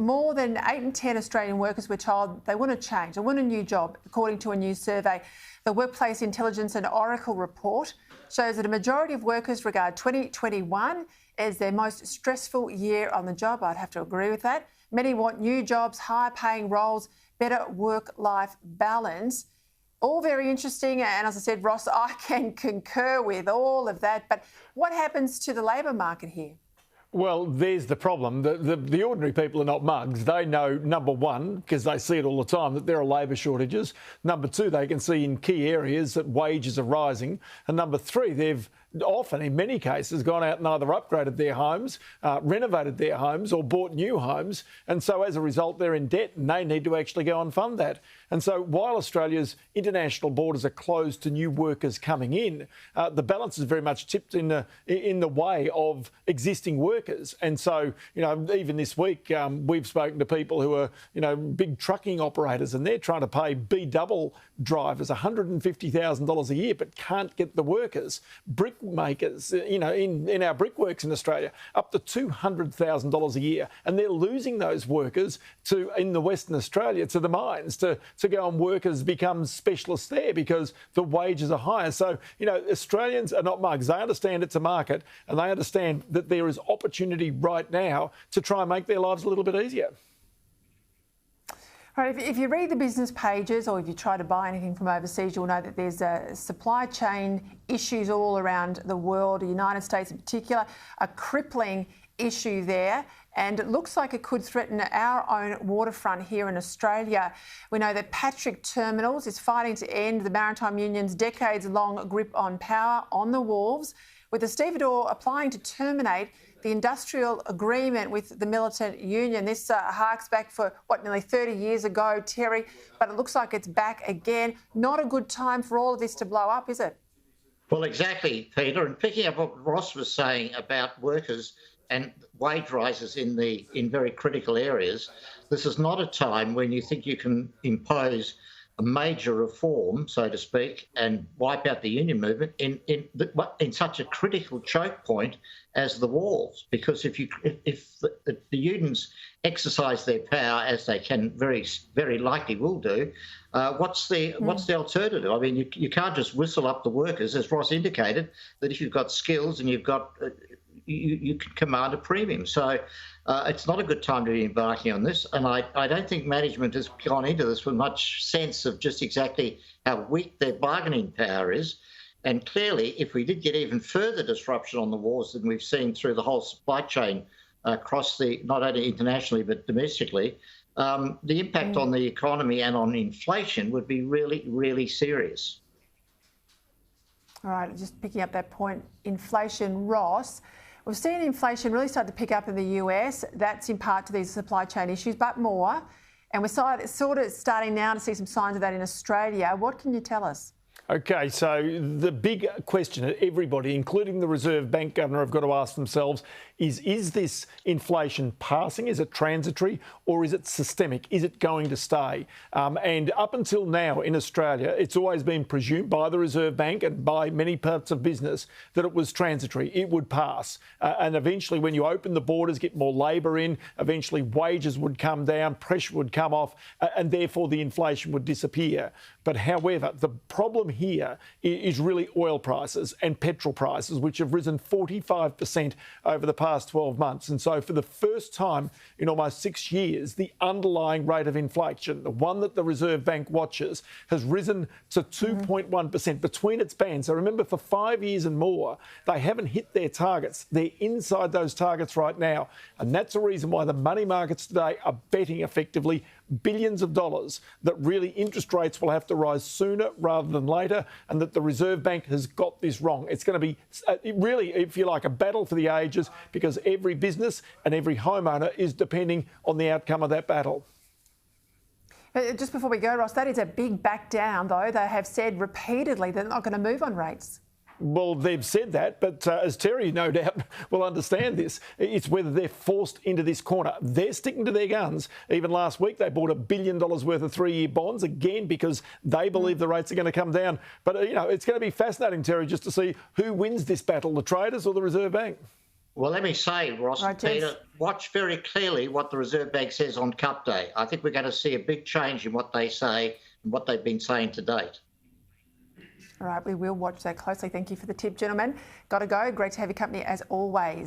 more than 8 in 10 Australian workers were told they want to change, they want a new job, according to a new survey. The Workplace Intelligence and Oracle report shows that a majority of workers regard 2021 as their most stressful year on the job. I'd have to agree with that. Many want new jobs, higher paying roles, better work-life balance. All very interesting, and as I said, Ross, I can concur with all of that. But what happens to the labour market here? Well, there's the problem. The ordinary people are not mugs. They know, number one, because they see it all the time, that there are labour shortages. Number two, they can see in key areas that wages are rising. And number three, they've often, in many cases, gone out and either upgraded their homes, renovated their homes or bought new homes. And so as a result, they're in debt and they need to actually go and fund that. And so while Australia's international borders are closed to new workers coming in, the balance is very much tipped in the way of existing workers. And so, even this week, we've spoken to people who are, big trucking operators, and they're trying to pay B-double drivers $150,000 a year, but can't get the workers. Brickmakers, in our brickworks in Australia, up to $200,000 a year, and they're losing those workers in the Western Australia to the mines to go and work as become specialists there because the wages are higher. So, Australians are not mugs. They understand it's a market, and they understand that there is opportunity right now to try and make their lives a little bit easier. All right, if you read the business pages or if you try to buy anything from overseas, you'll know that there's supply chain issues all around the world, the United States in particular, a crippling issue there. And it looks like it could threaten our own waterfront here in Australia. We know that Patrick Terminals is fighting to end the Maritime Union's decades-long grip on power on the wharves, with the stevedore applying to terminate the industrial agreement with the militant union. This harks back for, nearly 30 years ago, Terry, but it looks like it's back again. Not a good time for all of this to blow up, is it? Well, exactly, Peter. And picking up what Ross was saying about workers and wage rises in very critical areas, this is not a time when you think you can impose a major reform, so to speak, and wipe out the union movement in such a critical choke point as the wharves. Because if the unions exercise their power, as they can very, very likely will do, what's the alternative? I mean, you can't just whistle up the workers, as Ross indicated, that if you've got skills and you've got you can command a premium. So it's not a good time to be embarking on this. And I don't think management has gone into this with much sense of just exactly how weak their bargaining power is. And clearly, if we did get even further disruption on the wars than we've seen through the whole supply chain across not only internationally but domestically, the impact on the economy and on inflation would be really, really serious. All right, just picking up that point, inflation, Ross. We've seen inflation really start to pick up in the US. That's in part to these supply chain issues, but more. And we're sort of starting now to see some signs of that in Australia. What can you tell us? OK, so the big question that everybody, including the Reserve Bank Governor, have got to ask themselves is this inflation passing? Is it transitory or is it systemic? Is it going to stay? And up until now in Australia, it's always been presumed by the Reserve Bank and by many parts of business that it was transitory. It would pass. And eventually, when you open the borders, get more labour in, eventually wages would come down, pressure would come off, and therefore the inflation would disappear. But however, the problem here is really oil prices and petrol prices, which have risen 45% over the past 12 months. And so for the first time in almost 6 years, the underlying rate of inflation, the one that the Reserve Bank watches, has risen to 2.1% between its bands. So remember, for 5 years and more, they haven't hit their targets. They're inside those targets right now. And that's the reason why the money markets today are betting effectively billions of dollars that really interest rates will have to rise sooner rather than later, and that the Reserve Bank has got this wrong. It's going to be really, if you like, a battle for the ages, because every business and every homeowner is depending on the outcome of that battle. Just before we go, Ross, that is a big back down, though. They have said repeatedly they're not going to move on rates. Well, they've said that, but as Terry no doubt will understand this, it's whether they're forced into this corner. They're sticking to their guns. Even last week, they bought $1 billion worth of 3-year bonds, again, because they believe the rates are going to come down. But, it's going to be fascinating, Terry, just to see who wins this battle, the traders or the Reserve Bank. Well, let me say, Ross and Peter, watch very clearly what the Reserve Bank says on Cup Day. I think we're going to see a big change in what they say and what they've been saying to date. All right, we will watch that closely. Thank you for the tip, gentlemen. Got to go. Great to have your company as always.